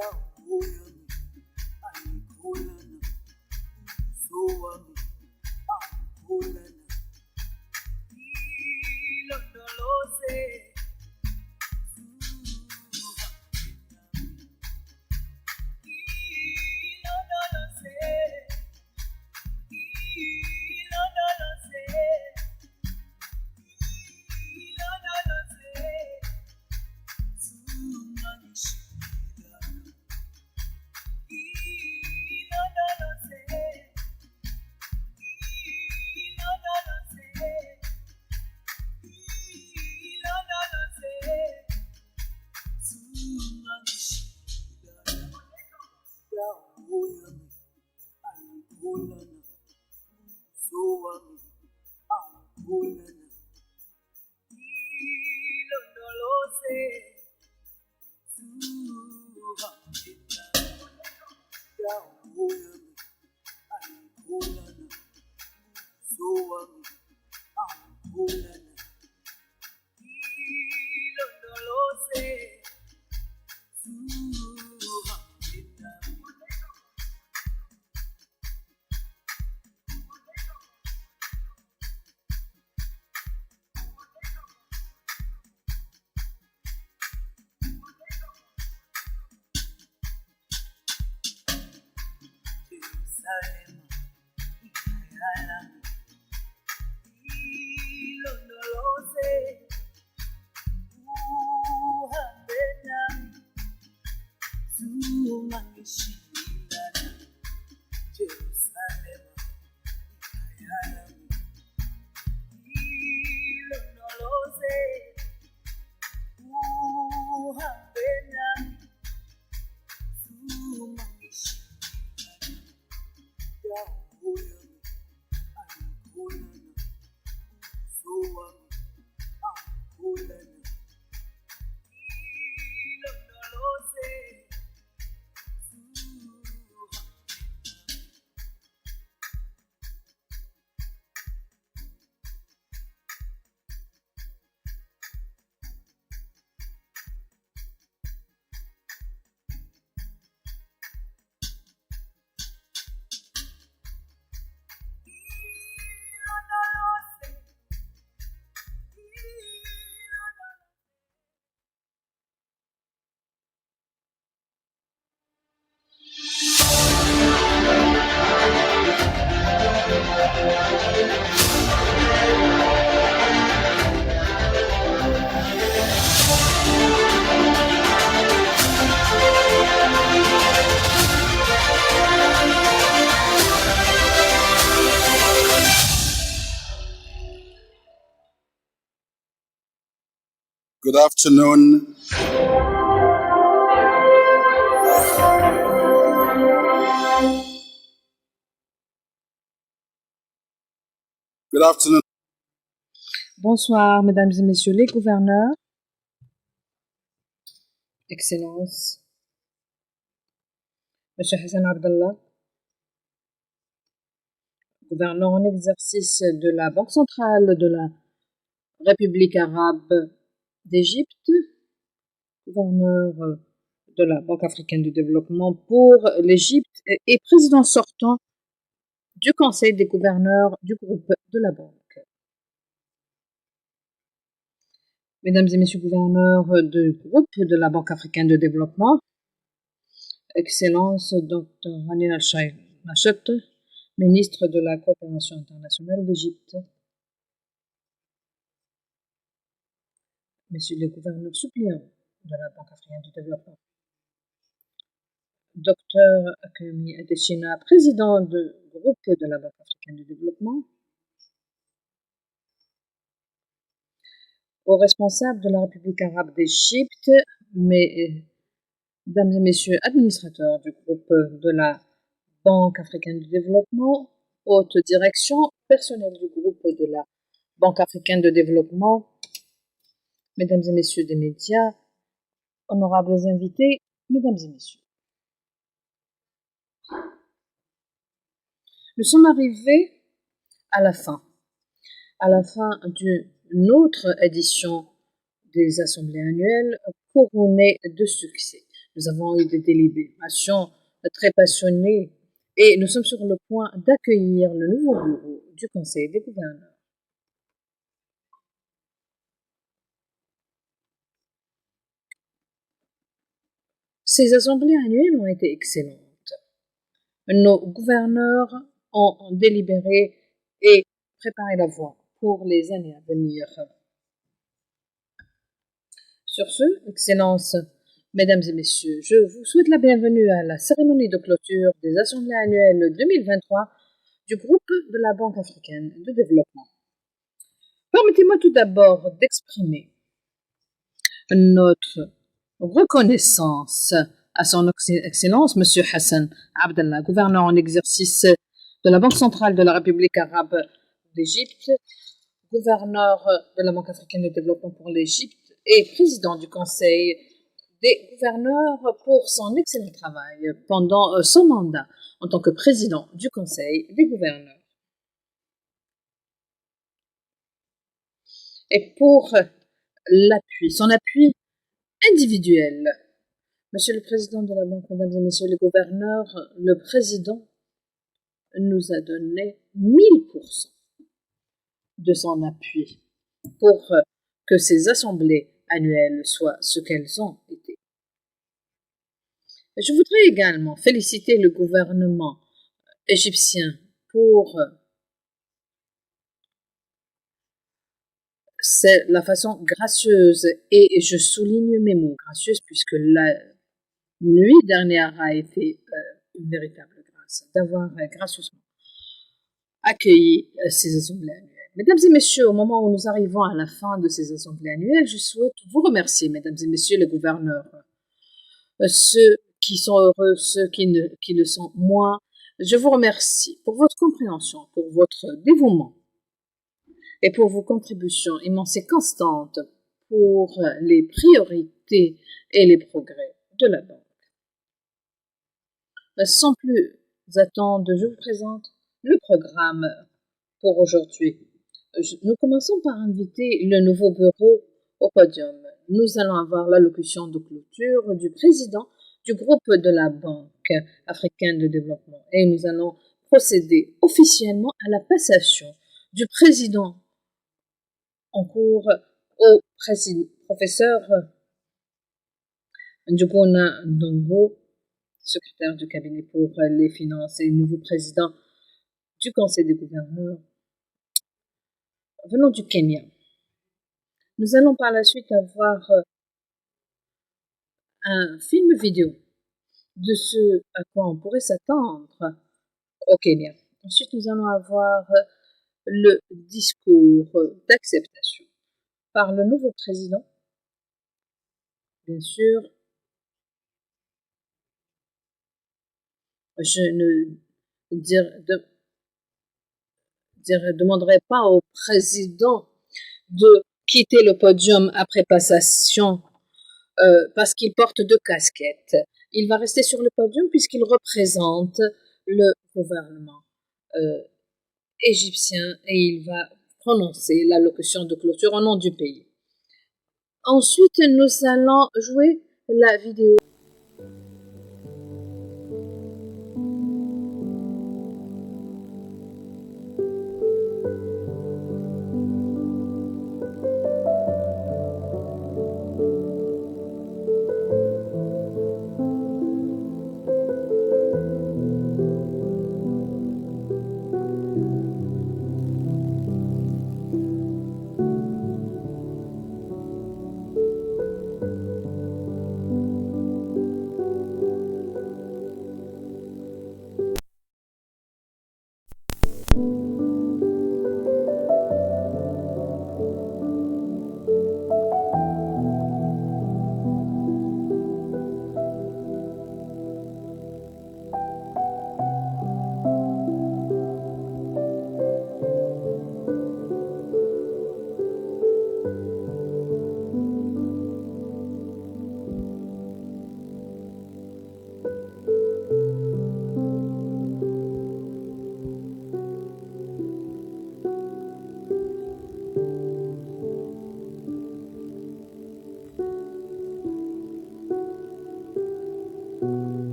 Yahoyami, Anikholana, Zowami, Anikholana, ilondoloze, ilondoloze, ilondoloze, ilondoloze, zungangishila, ilondoloze, ilondoloze, ilondoloze, zungangishila, Yahoyami, Anikholana, Zowami, Anikholana, ilondoloze, zuhambela, Yahoyami, Anikholana, Zowami, Anikholana, ilondoloze, zuhambela. Jerusalema, ikhaya lami, ilondoloze, uhambe nami, zungangishilana. Jerusalema, ikhaya lami, ilondoloze, uhambe nami, zungangishilana. Yahoyami, Anikholana, Zowami, Anikholana, ilondoloze, zuhambela. Good afternoon. Good afternoon. Bonsoir, mesdames et messieurs les gouverneurs, Excellences, Monsieur Hassan Abdallah, gouverneur en exercice de la Banque centrale de la République arabe d'Égypte, gouverneur de la Banque africaine de développement pour l'Égypte et président sortant du Conseil des gouverneurs du groupe de la Banque. Mesdames et messieurs gouverneurs du groupe de la Banque africaine de développement, Excellence Dr. Hanil Al-Nachet, ministre de la coopération internationale d'Égypte, Messieurs les gouverneurs suppléants de la Banque africaine de développement, Dr. Akemi Adesina, président du groupe de la Banque africaine de développement, aux responsables de la République arabe d'Égypte, mesdames et messieurs administrateurs du groupe de la Banque africaine de développement, haute direction, personnel du groupe de la Banque africaine de développement, mesdames et messieurs des médias, honorables invités, mesdames et messieurs. Nous sommes arrivés à la fin d'une autre édition des assemblées annuelles couronnées de succès. Nous avons eu des délibérations très passionnées et nous sommes sur le point d'accueillir le nouveau bureau du Conseil des gouverneurs. Ces assemblées annuelles ont été excellentes. Nos gouverneurs ont délibéré et préparé la voie pour les années à venir. Sur ce, Excellences, Mesdames et Messieurs, je vous souhaite la bienvenue à la cérémonie de clôture des assemblées annuelles 2023 du groupe de la Banque africaine de développement. Permettez-moi tout d'abord d'exprimer notre reconnaissance à son Excellence, M. Hassan Abdallah, gouverneur en exercice de la Banque centrale de la République arabe d'Égypte, gouverneur de la Banque africaine de développement pour l'Égypte et président du Conseil des gouverneurs pour son excellent travail pendant son mandat en tant que président du Conseil des gouverneurs. Et pour son appui individuel, Monsieur le Président de la Banque, Mesdames et Messieurs les gouverneurs, le Président nous a donné 1000% de son appui pour que ces assemblées annuelles soient ce qu'elles ont été. Je voudrais également féliciter le gouvernement égyptien pour la façon gracieuse, et je souligne mes mots gracieuse puisque la nuit dernière a été une véritable grâce d'avoir gracieusement accueilli ces assemblées annuelles. Mesdames et messieurs, au moment où nous arrivons à la fin de ces assemblées annuelles, je souhaite vous remercier, mesdames et messieurs les gouverneurs, ceux qui sont heureux, ceux qui le sont moins. Je vous remercie pour votre compréhension, pour votre dévouement et pour vos contributions immenses et constantes pour les priorités et les progrès de la Banque. Sans plus attendre, je vous présente le programme pour aujourd'hui. Nous commençons par inviter le nouveau bureau au podium. Nous allons avoir l'allocution de clôture du président du groupe de la Banque africaine de développement et nous allons procéder officiellement à la passation du président en cours au professeur Njuguna Ndongo, secrétaire du cabinet pour les finances et nouveau président du Conseil des gouverneurs venant du Kenya. Nous allons par la suite avoir un film vidéo de ce à quoi on pourrait s'attendre au Kenya. Ensuite, nous allons avoir le discours d'acceptation par le nouveau président, bien sûr. Je ne demanderai pas au président de quitter le podium après passation parce qu'il porte deux casquettes. Il va rester sur le podium puisqu'il représente le gouvernement égyptien et il va prononcer l'allocution de clôture au nom du pays. Ensuite, nous allons jouer la vidéo.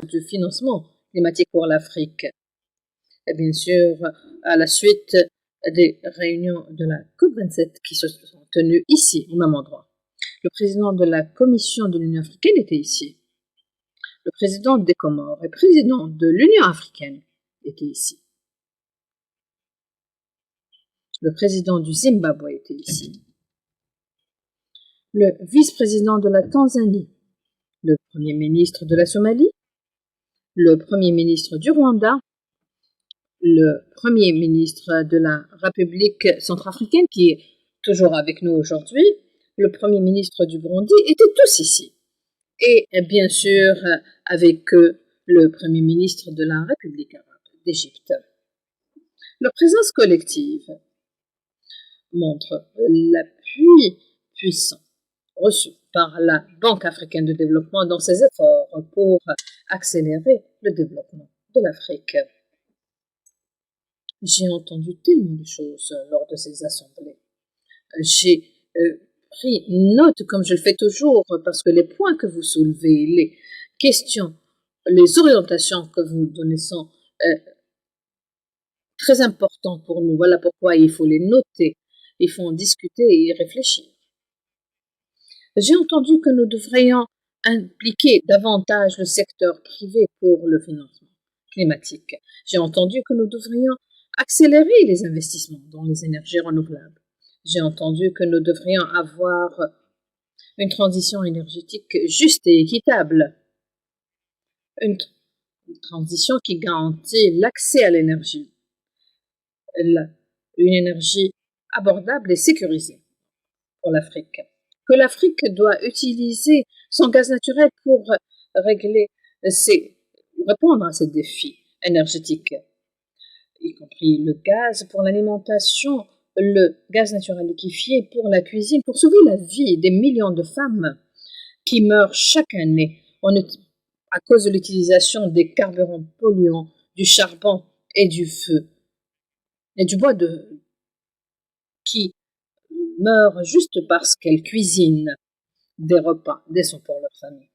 du financement climatique pour l'Afrique. Et bien sûr, à la suite des réunions de la COP27 qui se sont tenues ici, au même endroit. Le président de la Commission de l'Union africaine était ici. Le président des Comores et président de l'Union africaine était ici. Le président du Zimbabwe était ici. Le vice-président de la Tanzanie, le premier ministre de la Somalie, le premier ministre du Rwanda, le premier ministre de la République centrafricaine, qui est toujours avec nous aujourd'hui, le premier ministre du Burundi, étaient tous ici. Et bien sûr, avec eux, le premier ministre de la République arabe d'Égypte. Leur présence collective montre l'appui puissant reçu par la Banque africaine de développement dans ses efforts pour accélérer le développement de l'Afrique. J'ai entendu tellement de choses lors de ces assemblées. J'ai pris note, comme je le fais toujours, parce que les points que vous soulevez, les questions, les orientations que vous donnez sont très importantes pour nous. Voilà pourquoi il faut les noter, il faut en discuter et y réfléchir. J'ai entendu que nous devrions impliquer davantage le secteur privé pour le financement climatique. J'ai entendu que nous devrions accélérer les investissements dans les énergies renouvelables. J'ai entendu que nous devrions avoir une transition énergétique juste et équitable. Une transition qui garantit l'accès à l'énergie. Une énergie abordable et sécurisée pour l'Afrique. Que l'Afrique doit utiliser son gaz naturel pour répondre à ces défis énergétiques, y compris le gaz pour l'alimentation, le gaz naturel liquéfié pour la cuisine, pour sauver la vie des millions de femmes qui meurent chaque année à cause de l'utilisation des carburants polluants, du charbon et du feu, et du bois qui meurent juste parce qu'elles cuisinent des repas décents pour leur famille.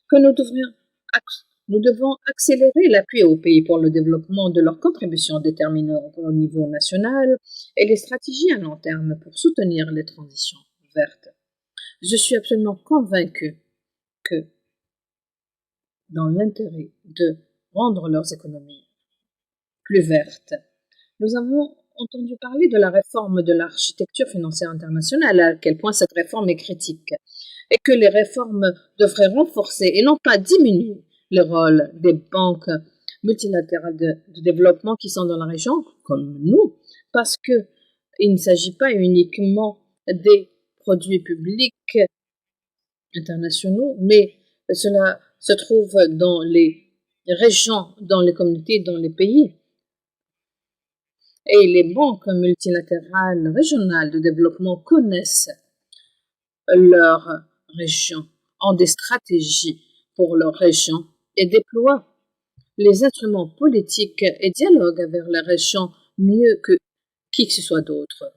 Que nous devons accélérer l'appui aux pays pour le développement de leurs contributions déterminées au niveau national et les stratégies à long terme pour soutenir les transitions vertes. Je suis absolument convaincue que dans l'intérêt de rendre leurs économies plus vertes, nous avons entendu parler de la réforme de l'architecture financière internationale, à quel point cette réforme est critique, et que les réformes devraient renforcer et non pas diminuer le rôle des banques multilatérales de développement qui sont dans la région, comme nous, parce qu'il ne s'agit pas uniquement des produits publics internationaux, mais cela se trouve dans les régions, dans les communautés, dans les pays. Et les banques multilatérales régionales de développement connaissent leur région, ont des stratégies pour leur région et déploient les instruments politiques et dialoguent avec les régions mieux que qui que ce soit d'autre,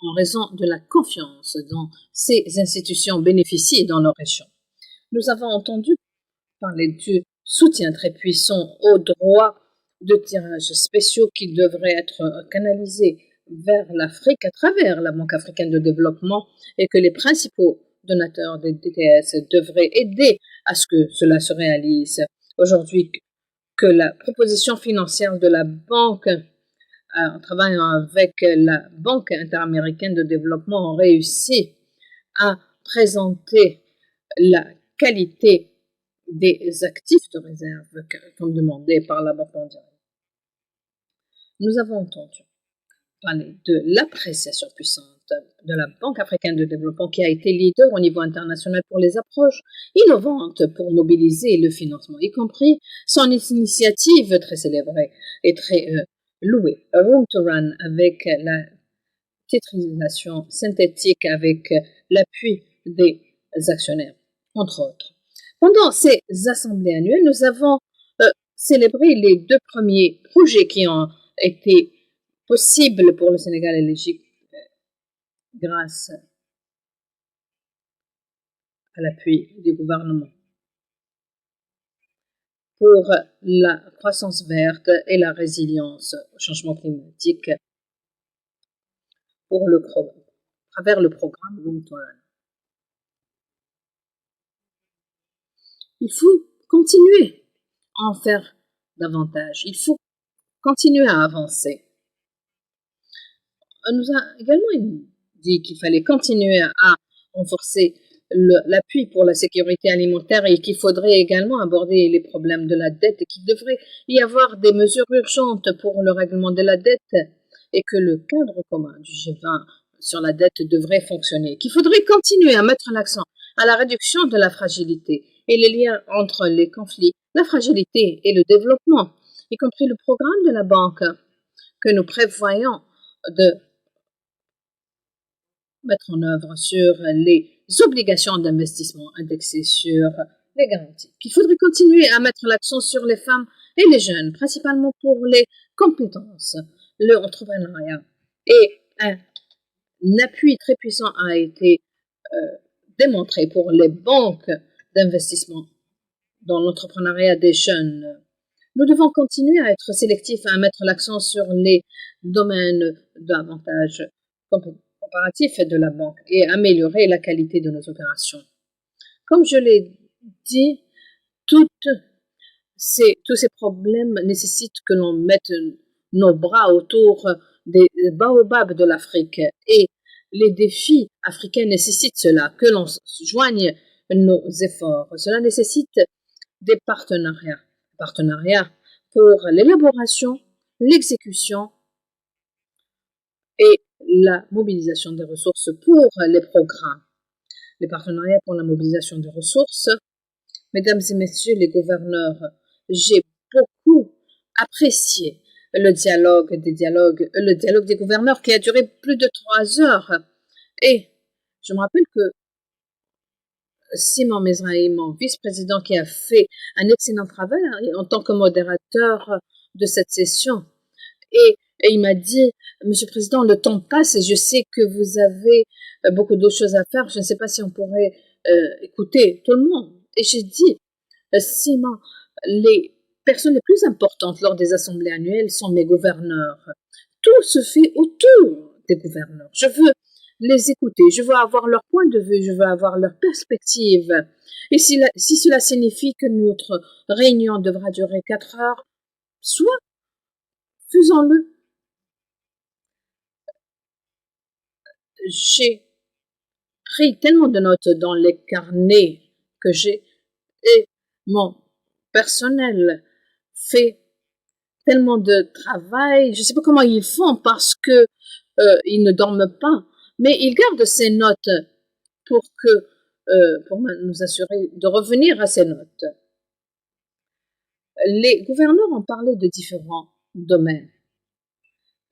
en raison de la confiance dont ces institutions bénéficient dans leur région. Nous avons entendu parler du soutien très puissant aux droits de tirage spéciaux qui devraient être canalisés vers l'Afrique à travers la Banque africaine de développement et que les principaux donateurs des DTS devraient aider à ce que cela se réalise. Aujourd'hui, que la proposition financière de la Banque, en travaillant avec la Banque interaméricaine de développement, ont réussi à présenter la qualité des actifs de réserve comme demandé par la Banque mondiale. Nous avons entendu parler de l'appréciation puissante de la Banque africaine de développement qui a été leader au niveau international pour les approches innovantes pour mobiliser le financement, y compris son initiative très célébrée et très louée, Room to Run, avec la titrisation synthétique, avec l'appui des actionnaires, entre autres. Pendant ces assemblées annuelles, nous avons célébré les 2 premiers projets qui ont été possibles pour le Sénégal et l'Égypte grâce à l'appui du gouvernement. pour la croissance verte et la résilience au changement climatique à travers le programme Long Term. Il faut continuer à en faire davantage. Il faut continuer à avancer. On nous a également dit qu'il fallait continuer à renforcer l'appui pour la sécurité alimentaire et qu'il faudrait également aborder les problèmes de la dette et qu'il devrait y avoir des mesures urgentes pour le règlement de la dette et que le cadre commun du G20 sur la dette devrait fonctionner, qu'il faudrait continuer à mettre l'accent à la réduction de la fragilité et les liens entre les conflits, la fragilité et le développement, y compris le programme de la banque que nous prévoyons de mettre en œuvre sur les obligations d'investissement indexées sur les garanties. Qu'il faudrait continuer à mettre l'accent sur les femmes et les jeunes, principalement pour les compétences, le entrepreneuriat. Et un appui très puissant a été démontré pour les banques d'investissement dans l'entrepreneuriat des jeunes. Nous devons continuer à être sélectifs, à mettre l'accent sur les domaines d'avantages comparatifs de la banque et améliorer la qualité de nos opérations. Comme je l'ai dit, tous ces problèmes nécessitent que l'on mette nos bras autour des baobabs de l'Afrique et les défis africains nécessitent cela, que l'on joigne nos efforts. Cela nécessite des partenariats pour l'élaboration, l'exécution et la mobilisation des ressources pour les programmes. Les partenariats pour la mobilisation des ressources. Mesdames et messieurs les gouverneurs, j'ai beaucoup apprécié le dialogue des gouverneurs qui a duré plus de 3 heures. Et je me rappelle que Simon Mezrahi, mon vice-président, qui a fait un excellent travail en tant que modérateur de cette session. Et il m'a dit, Monsieur le Président, le temps passe et je sais que vous avez beaucoup d'autres choses à faire. Je ne sais pas si on pourrait écouter tout le monde. Et j'ai dit, Simon, les personnes les plus importantes lors des assemblées annuelles sont mes gouverneurs. Tout se fait autour des gouverneurs. Je veux les écouter, je veux avoir leur point de vue, je veux avoir leur perspective. Et si cela signifie que notre réunion devra durer 4 heures, soit faisons-le. J'ai pris tellement de notes dans les carnets que j'ai et mon personnel fait tellement de travail. Je ne sais pas comment ils font parce que ils ne dorment pas, mais ils gardent ces notes pour nous assurer de revenir à ces notes. Les gouverneurs ont parlé de différents domaines,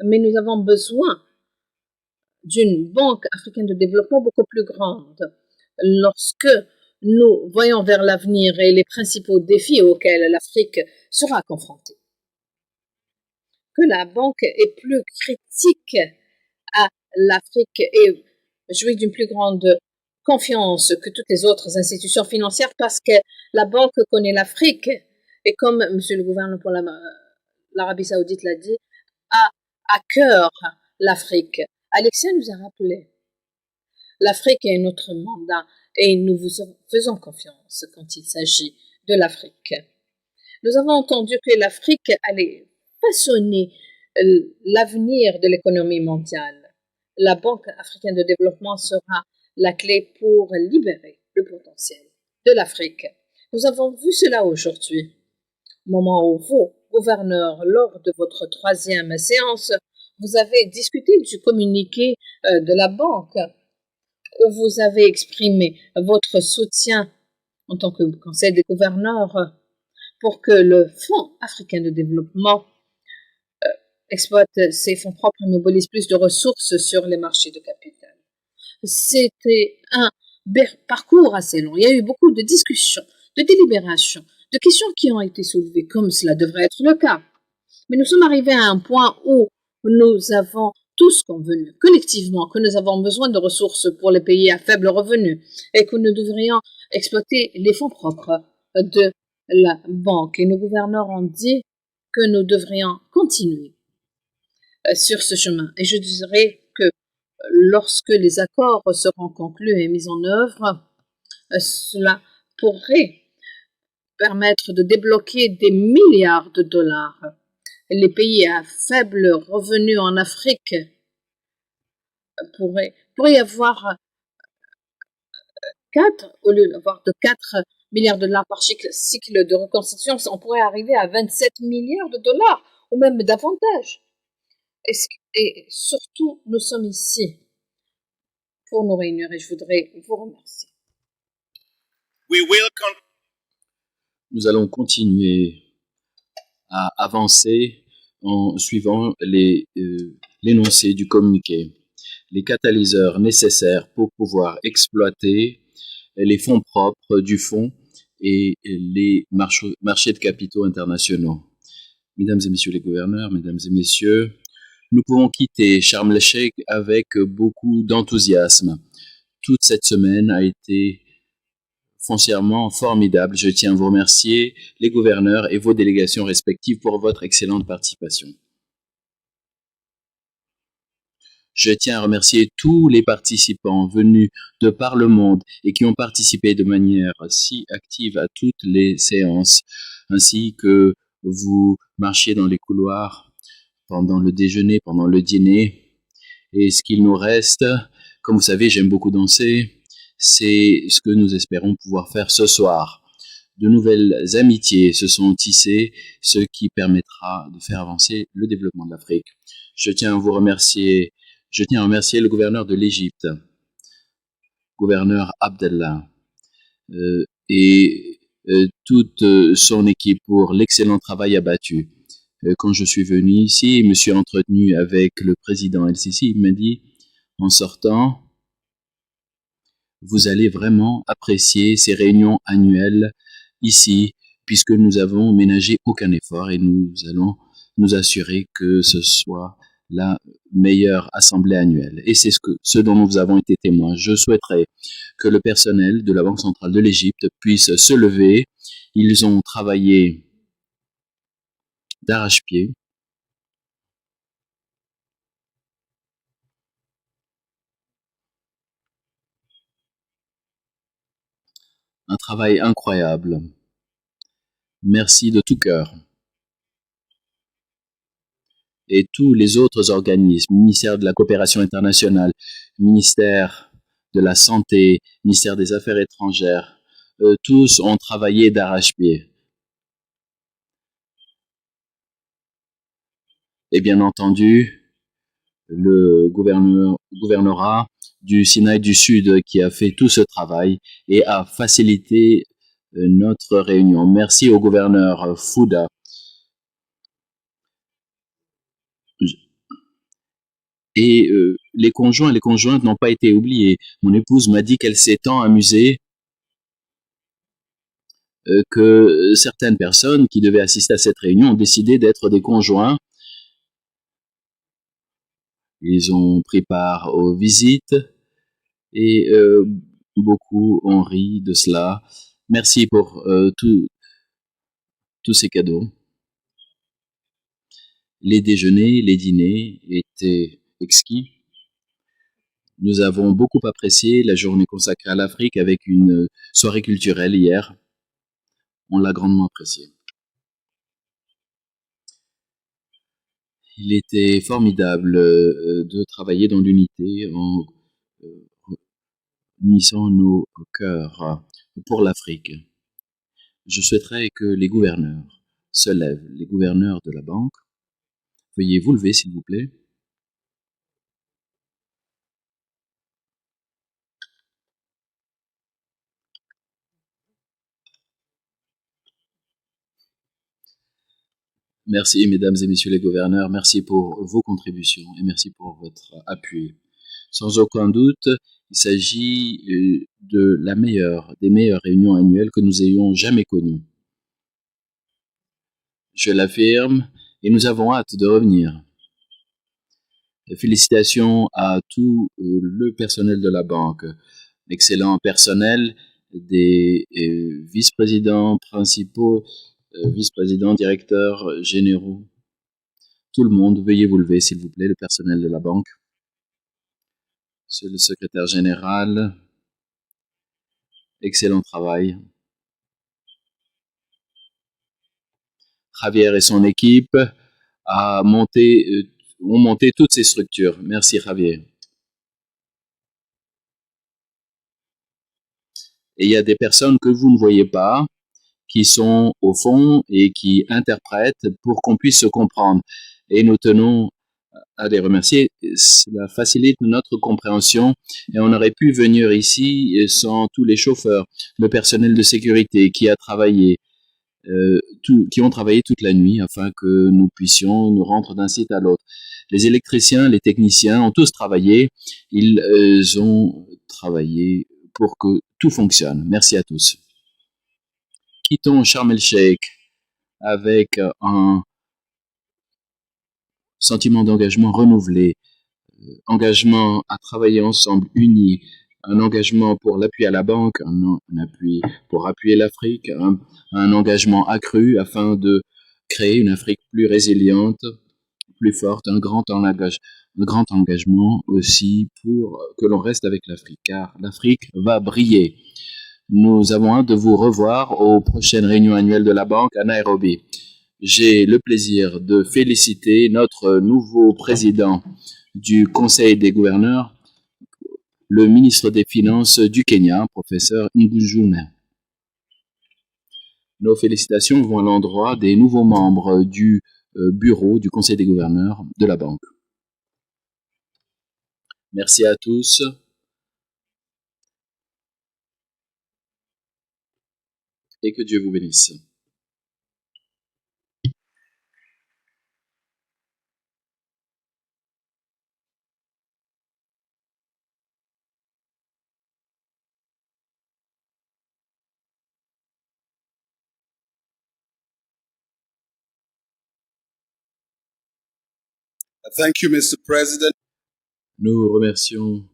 mais nous avons besoin d'une banque africaine de développement beaucoup plus grande. Lorsque nous voyons vers l'avenir et les principaux défis auxquels l'Afrique sera confrontée, que la banque est plus critique à l'Afrique et jouit d'une plus grande confiance que toutes les autres institutions financières parce que la banque connaît l'Afrique et comme Monsieur le gouverneur pour l'Arabie Saoudite l'a dit, a à cœur l'Afrique. Alexia nous a rappelé, l'Afrique est notre mandat et nous vous faisons confiance quand il s'agit de l'Afrique. Nous avons entendu que l'Afrique allait façonner l'avenir de l'économie mondiale. La Banque africaine de développement sera la clé pour libérer le potentiel de l'Afrique. Nous avons vu cela aujourd'hui, au moment où vous, gouverneurs, lors de votre 3e séance, vous avez discuté du communiqué de la banque, où vous avez exprimé votre soutien en tant que conseil des gouverneurs pour que le Fonds africain de développement exploite ses fonds propres et mobilise plus de ressources sur les marchés de capital. C'était un parcours assez long. Il y a eu beaucoup de discussions, de délibérations, de questions qui ont été soulevées, comme cela devrait être le cas. Mais nous sommes arrivés à un point où nous avons tous convenu, collectivement, que nous avons besoin de ressources pour les pays à faible revenu et que nous devrions exploiter les fonds propres de la banque et nos gouverneurs ont dit que nous devrions continuer sur ce chemin. Et je dirais que lorsque les accords seront conclus et mis en œuvre, cela pourrait permettre de débloquer des milliards de dollars. Les pays à faible revenu en Afrique pourraient y avoir 4, au lieu d'avoir de 4 milliards de dollars par cycle de reconstitution, on pourrait arriver à 27 milliards de dollars, ou même davantage. Et surtout, nous sommes ici pour nous réunir et je voudrais vous remercier. Nous allons continuer à avancer en suivant l'énoncé du communiqué. Les catalyseurs nécessaires pour pouvoir exploiter les fonds propres du fonds et les marchés de capitaux internationaux. Mesdames et messieurs les gouverneurs, mesdames et messieurs, nous pouvons quitter Sharm el-Sheikh avec beaucoup d'enthousiasme. Toute cette semaine a été foncièrement formidable. Je tiens à vous remercier, les gouverneurs et vos délégations respectives, pour votre excellente participation. Je tiens à remercier tous les participants venus de par le monde et qui ont participé de manière si active à toutes les séances, ainsi que vous marchiez dans les couloirs pendant le déjeuner, pendant le dîner. Et ce qu'il nous reste, comme vous savez, j'aime beaucoup danser, c'est ce que nous espérons pouvoir faire ce soir. De nouvelles amitiés se sont tissées, ce qui permettra de faire avancer le développement de l'Afrique. Je tiens à remercier le gouverneur de l'Égypte, gouverneur Abdallah, et toute son équipe pour l'excellent travail abattu. Quand je suis venu ici, je me suis entretenu avec le président El-Sisi. Il m'a dit, en sortant, vous allez vraiment apprécier ces réunions annuelles ici, puisque nous avons ménagé aucun effort et nous allons nous assurer que ce soit la meilleure assemblée annuelle. Et c'est ce dont nous avons été témoins. Je souhaiterais que le personnel de la Banque centrale de l'Égypte puisse se lever. Ils ont travaillé d'arrache-pied. Un travail incroyable. Merci de tout cœur. Et tous les autres organismes, ministère de la coopération internationale, ministère de la santé, ministère des affaires étrangères, tous ont travaillé d'arrache-pied. Et bien entendu, le gouvernorat du Sinaï du Sud qui a fait tout ce travail et a facilité notre réunion. Merci au gouverneur Fouda. Et les conjoints et les conjointes n'ont pas été oubliés. Mon épouse m'a dit qu'elle s'est tant amusée que certaines personnes qui devaient assister à cette réunion ont décidé d'être des conjoints. Ils ont pris part aux visites et beaucoup ont ri de cela. Merci pour tous ces cadeaux. Les déjeuners, les dîners étaient exquis. Nous avons beaucoup apprécié la journée consacrée à l'Afrique avec une soirée culturelle hier. On l'a grandement apprécié. Il était formidable de travailler dans l'unité en unissant nos cœurs pour l'Afrique. Je souhaiterais que les gouverneurs se lèvent, les gouverneurs de la banque. Veuillez vous lever, s'il vous plaît. Merci, mesdames et messieurs les gouverneurs. Merci pour vos contributions et merci pour votre appui. Sans aucun doute, il s'agit des meilleures réunions annuelles que nous ayons jamais connues. Je l'affirme et nous avons hâte de revenir. Félicitations à tout le personnel de la banque, l'excellent personnel des vice-présidents principaux, vice-présidents, directeurs généraux, tout le monde, veuillez vous lever, s'il vous plaît, le personnel de la banque, le secrétaire général, excellent travail. Javier et son équipe ont monté toutes ces structures. Merci, Javier. Et il y a des personnes que vous ne voyez pas, qui sont au fond et qui interprètent pour qu'on puisse se comprendre. Et nous tenons à les remercier. Cela facilite notre compréhension et on aurait pu venir ici sans tous les chauffeurs, le personnel de sécurité qui a travaillé, qui ont travaillé toute la nuit afin que nous puissions nous rendre d'un site à l'autre. Les électriciens, les techniciens ont tous travaillé. Ils ont travaillé pour que tout fonctionne. Merci à tous. Quittons Sharm el-Sheikh avec un sentiment d'engagement renouvelé, engagement à travailler ensemble, unis, un engagement pour l'appui à la banque, un appui pour appuyer l'Afrique, un engagement accru afin de créer une Afrique plus résiliente, plus forte, un grand engagement aussi pour que l'on reste avec l'Afrique, car l'Afrique va briller. Nous avons hâte de vous revoir aux prochaines réunions annuelles de la banque à Nairobi. J'ai le plaisir de féliciter notre nouveau président du Conseil des gouverneurs, le ministre des Finances du Kenya, professeur Njuguna. Nos félicitations vont à l'endroit des nouveaux membres du bureau du Conseil des gouverneurs de la banque. Merci à tous. Et que Dieu vous bénisse. Thank you, Mr. President. Nous remercions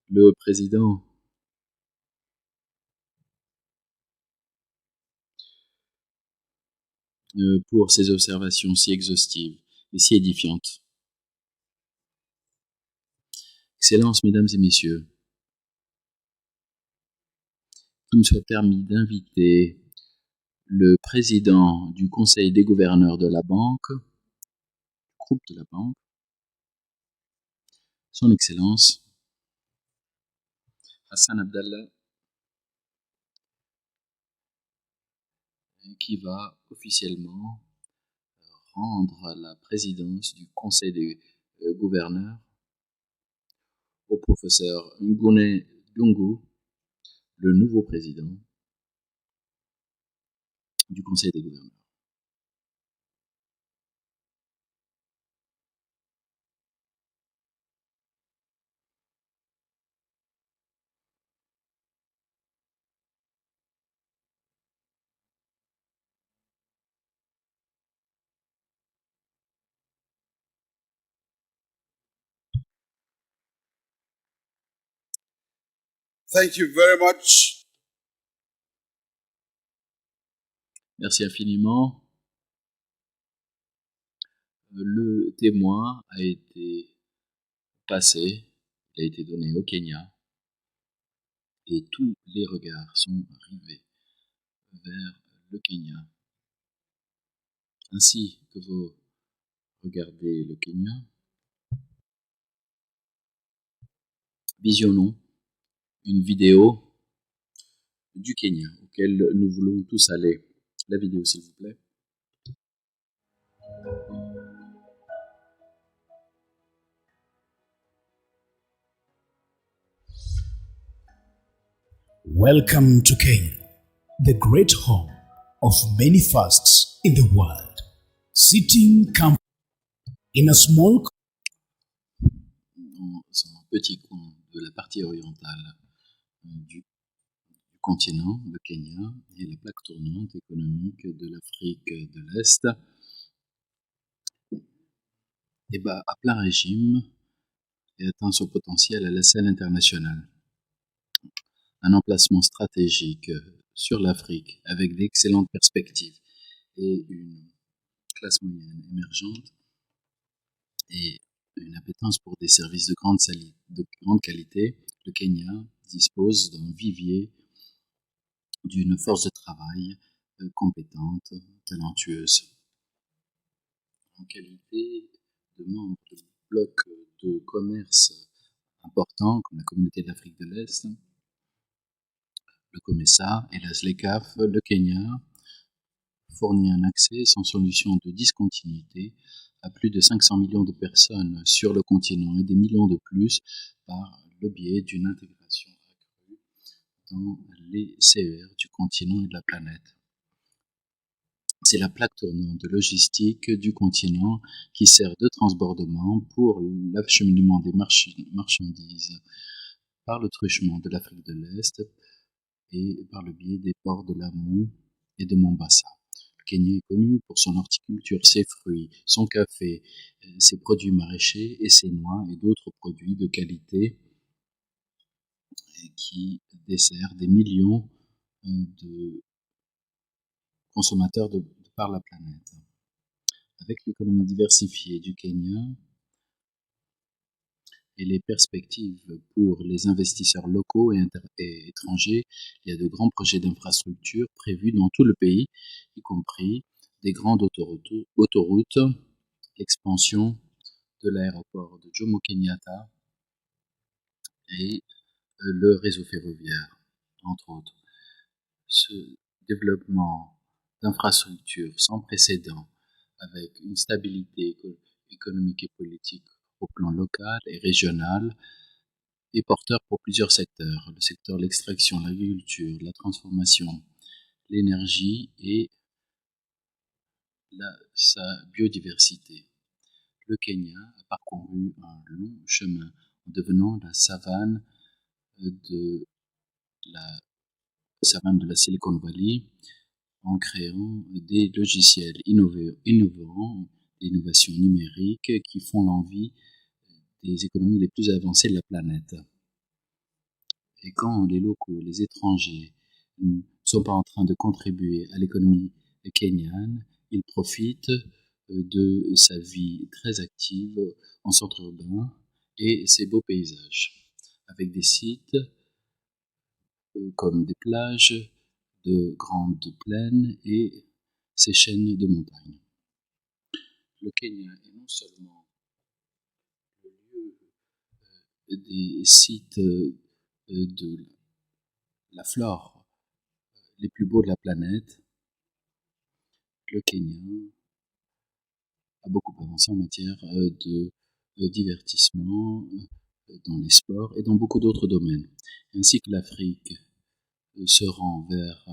le président pour ses observations si exhaustives et si édifiantes. Excellences, mesdames et messieurs, qu'il me soit permis d'inviter le président du Conseil des gouverneurs de la banque, groupe de la banque, son Excellence Hassan Abdallah, qui va officiellement rendre la présidence du Conseil des gouverneurs au professeur Ngune Dungu, le nouveau président du Conseil des gouverneurs. Thank you very much. Merci infiniment. Le témoin a été passé, il a été donné au Kenya, et tous les regards sont rivés vers le Kenya. Ainsi que vous regardez le Kenya, visionnons une vidéo du Kenya auquel nous voulons tous aller. La vidéo, s'il vous plaît. Welcome to Kenya, the great home of many fasts in the world. Sitting in a small Dans un petit coin de la partie orientale du continent, le Kenya, et la plaque tournante économique de l'Afrique de l'Est, et à plein régime et atteint son potentiel à la scène internationale. un emplacement stratégique sur l'Afrique avec d'excellentes perspectives et une classe moyenne émergente et une appétence pour des services de grande qualité, le Kenya dispose d'un vivier, d'une force de travail compétente, talentueuse. En qualité de membre de blocs de commerce importants comme la Communauté de l'Afrique de l'Est, le COMESA et la SLECAF, le Kenya fournit un accès sans solution de discontinuité à plus de 500 millions de personnes sur le continent et des millions de plus par le biais d'une intégration accrue dans les CER du continent et de la planète. C'est la plaque tournante de logistique du continent qui sert de transbordement pour l'acheminement des marchandises par le truchement de l'Afrique de l'Est et par le biais des ports de Lamu et de Mombasa. Le Kenya est connu pour son horticulture, ses fruits, son café, ses produits maraîchers et ses noix et d'autres produits de qualité qui desservent des millions de consommateurs de par la planète. Avec l'économie diversifiée du Kenya et les perspectives pour les investisseurs locaux et étrangers, il y a de grands projets d'infrastructures prévus dans tout le pays, y compris des grandes autoroutes, l'expansion de l'aéroport de Jomo Kenyatta et le réseau ferroviaire, entre autres. Ce développement d'infrastructures sans précédent, avec une stabilité économique et politique au plan local et régional, est porteur pour plusieurs secteurs. Le secteur de l'extraction, l'agriculture, la transformation, l'énergie et sa biodiversité. Le Kenya a parcouru un long chemin en devenant la savane de la Silicon Valley, en créant des logiciels innovants, des innovations numériques qui font l'envie des économies les plus avancées de la planète. Et quand les locaux, les étrangers ne sont pas en train de contribuer à l'économie kenyane, ils profitent de sa vie très active en centre urbain et ses beaux paysages, avec des sites comme des plages, de grandes plaines et ses chaînes de montagnes. Le Kenya est non seulement le lieu des sites de la flore les plus beaux de la planète, le Kenya a beaucoup avancé en matière de divertissement, dans les sports et dans beaucoup d'autres domaines. Ainsi que l'Afrique se rend vers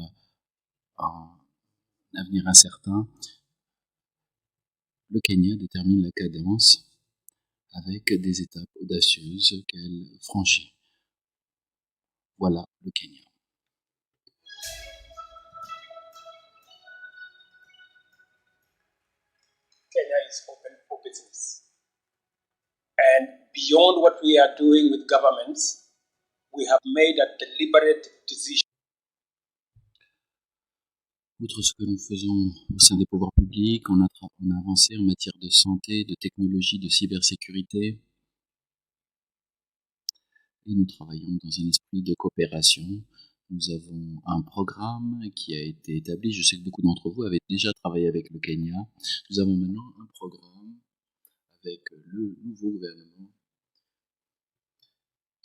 un avenir incertain, le Kenya détermine la cadence avec des étapes audacieuses qu'elle franchit. Voilà le Kenya. Kenya is open for business. And beyond what we are doing with governments, we have made a deliberate decision. Outre ce que nous faisons au sein des pouvoirs publics, on a avancé en matière de santé, de technologie, de cybersécurité. Et nous travaillons dans un esprit de coopération. Nous avons un programme qui a été établi. Je sais que beaucoup d'entre vous avaient déjà travaillé avec le Kenya. Nous avons maintenant un programme avec le nouveau gouvernement.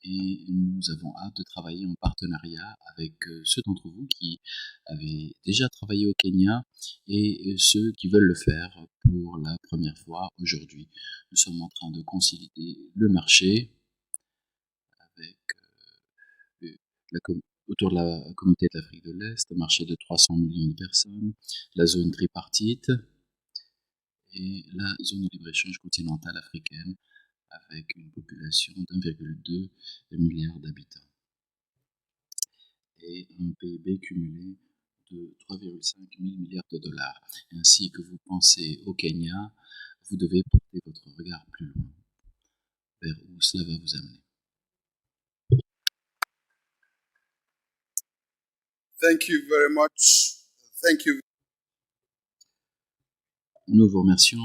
Et nous avons hâte de travailler en partenariat avec ceux d'entre vous qui avaient déjà travaillé au Kenya et ceux qui veulent le faire pour la première fois aujourd'hui. Nous sommes en train de consolider le marché avec autour de la communauté de l'Afrique de l'Est, un marché de 300 millions de personnes, la zone tripartite et la zone de libre-échange continentale africaine avec une population d'1,2 milliard d'habitants et un PIB cumulé de 3,5 milliards de dollars. Ainsi que vous pensez au Kenya, vous devez porter votre regard plus loin, vers où cela va vous amener. Thank you very much. Thank you. Nous vous remercions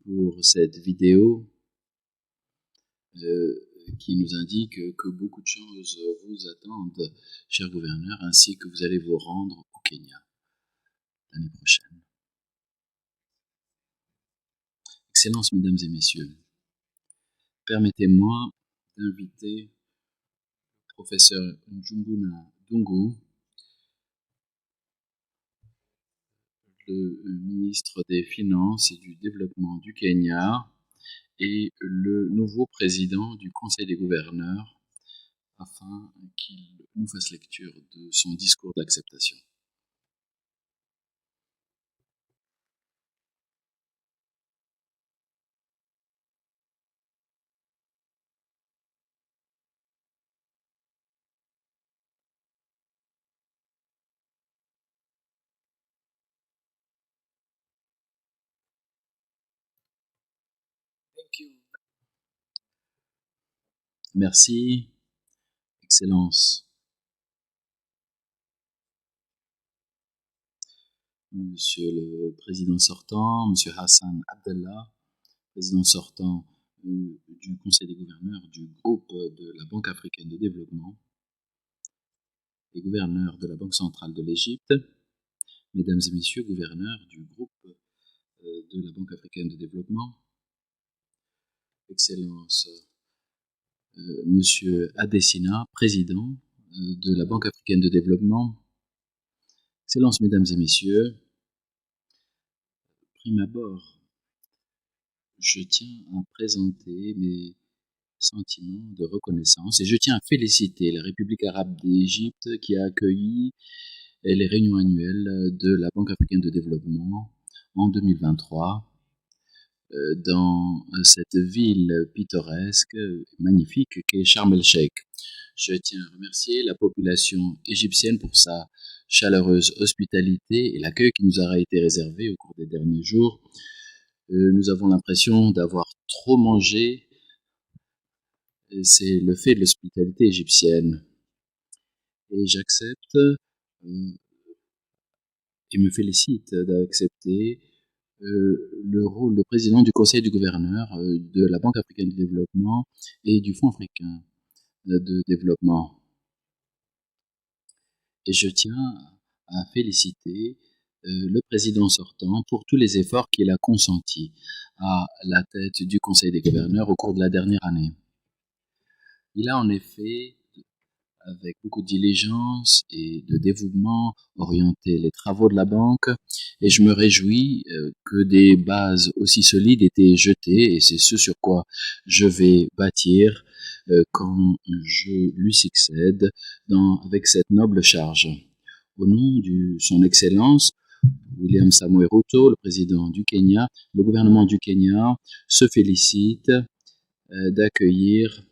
pour cette vidéo qui nous indique que beaucoup de choses vous attendent, cher gouverneur, ainsi que vous allez vous rendre au Kenya l'année prochaine. Excellences, mesdames et messieurs, permettez-moi d'inviter le professeur Njunguna Dungu, le ministre des Finances et du Développement du Kenya, et le nouveau président du Conseil des gouverneurs, afin qu'il nous fasse lecture de son discours d'acceptation. Merci, Excellences. Monsieur le Président sortant, Monsieur Hassan Abdallah, Président sortant du Conseil des gouverneurs du groupe de la Banque africaine de développement, les gouverneurs de la Banque centrale de l'Égypte, Mesdames et Messieurs, gouverneurs du groupe de la Banque africaine de développement, Excellences, Monsieur Adesina, Président de la Banque africaine de développement, Excellences, Mesdames et Messieurs, prime abord, je tiens à présenter mes sentiments de reconnaissance et je tiens à féliciter la République arabe d'Égypte qui a accueilli les réunions annuelles de la Banque africaine de développement en 2023 dans cette ville pittoresque, magnifique qu'est Sharm el-Sheikh. Je tiens à remercier la population égyptienne pour sa chaleureuse hospitalité et l'accueil qui nous aura été réservé au cours des derniers jours. Nous avons l'impression d'avoir trop mangé. C'est le fait de l'hospitalité égyptienne. Et j'accepte et me félicite d'accepter le rôle de président du conseil du gouverneur de la Banque africaine de développement et du Fonds africain de développement. Et je tiens à féliciter le président sortant pour tous les efforts qu'il a consentis à la tête du conseil des gouverneurs au cours de la dernière année. Il a en effet, avec beaucoup de diligence et de dévouement, orienté les travaux de la banque, et je me réjouis que des bases aussi solides étaient jetées, et c'est ce sur quoi je vais bâtir quand je lui succède avec cette noble charge. Au nom de son Excellence, William Samoei Ruto, le président du Kenya, le gouvernement du Kenya se félicite d'accueillir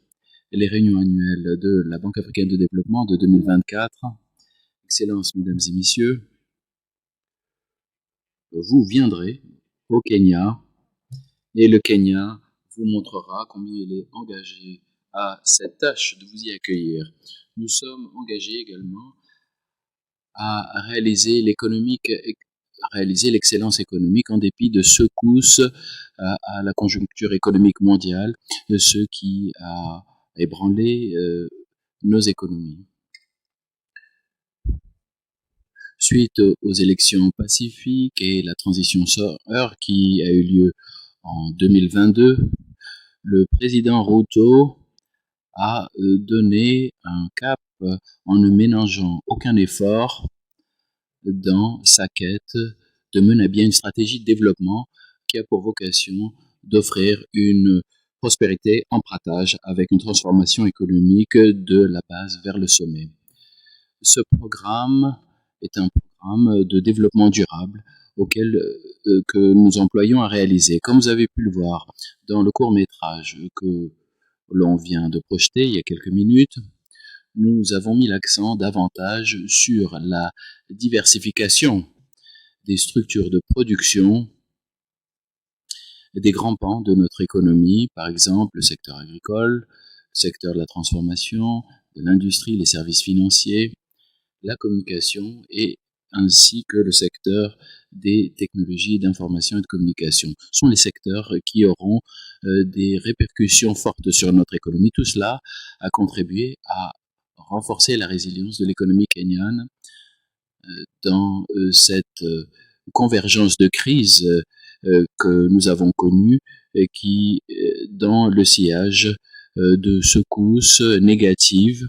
les réunions annuelles de la Banque africaine de développement de 2024. Excellences, Mesdames et Messieurs, vous viendrez au Kenya et le Kenya vous montrera combien il est engagé à cette tâche de vous y accueillir. Nous sommes engagés également à réaliser l'excellence économique en dépit de secousses à la conjoncture économique mondiale, de ce qui a ébranlé nos économies. Suite aux élections pacifiques et la transition qui a eu lieu en 2022, le président Ruto a donné un cap en ne ménageant aucun effort dans sa quête de mener à bien une stratégie de développement qui a pour vocation d'offrir une prospérité en partage avec une transformation économique de la base vers le sommet. Ce programme est un programme de développement durable que nous employons à réaliser. Comme vous avez pu le voir dans le court-métrage que l'on vient de projeter il y a quelques minutes, nous avons mis l'accent davantage sur la diversification des structures de production des grands pans de notre économie, par exemple le secteur agricole, le secteur de la transformation, de l'industrie, les services financiers, la communication et ainsi que le secteur des technologies d'information et de communication. Ce sont les secteurs qui auront des répercussions fortes sur notre économie. Tout cela a contribué à renforcer la résilience de l'économie kenyane dans cette convergence de crises que nous avons connue et qui, dans le sillage de secousses négatives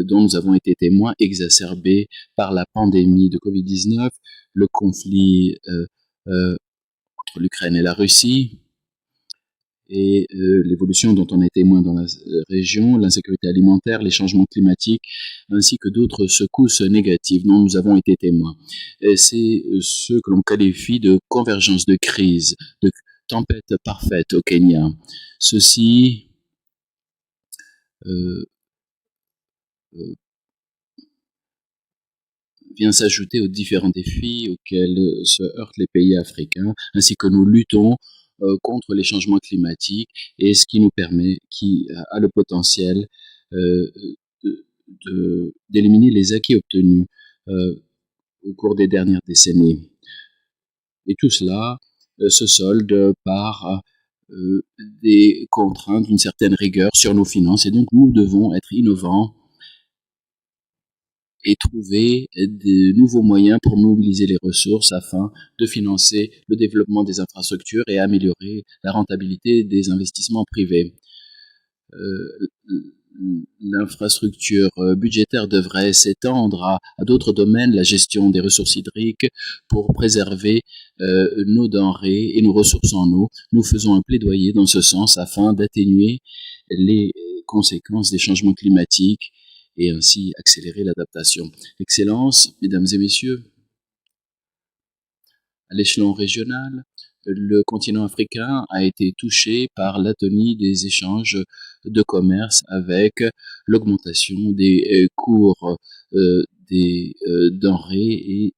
dont nous avons été témoins, exacerbés par la pandémie de Covid-19, le conflit entre l'Ukraine et la Russie, et l'évolution dont on est témoin dans la région, l'insécurité alimentaire, les changements climatiques, ainsi que d'autres secousses négatives dont nous avons été témoins. C'est ce que l'on qualifie de convergence de crise, de tempête parfaite au Kenya. Ceci vient s'ajouter aux différents défis auxquels se heurtent les pays africains, ainsi que nous luttons contre les changements climatiques, et ce qui nous permet, qui a le potentiel d'éliminer les acquis obtenus au cours des dernières décennies. Et tout cela se solde par des contraintes d'une certaine rigueur sur nos finances, et donc nous devons être innovants et trouver de nouveaux moyens pour mobiliser les ressources afin de financer le développement des infrastructures et améliorer la rentabilité des investissements privés. L'infrastructure budgétaire devrait s'étendre à d'autres domaines, la gestion des ressources hydriques, pour préserver nos denrées et nos ressources en eau. Nous faisons un plaidoyer dans ce sens afin d'atténuer les conséquences des changements climatiques et ainsi accélérer l'adaptation. Excellences, mesdames et messieurs, à l'échelon régional, le continent africain a été touché par l'atonie des échanges de commerce avec l'augmentation des cours des denrées et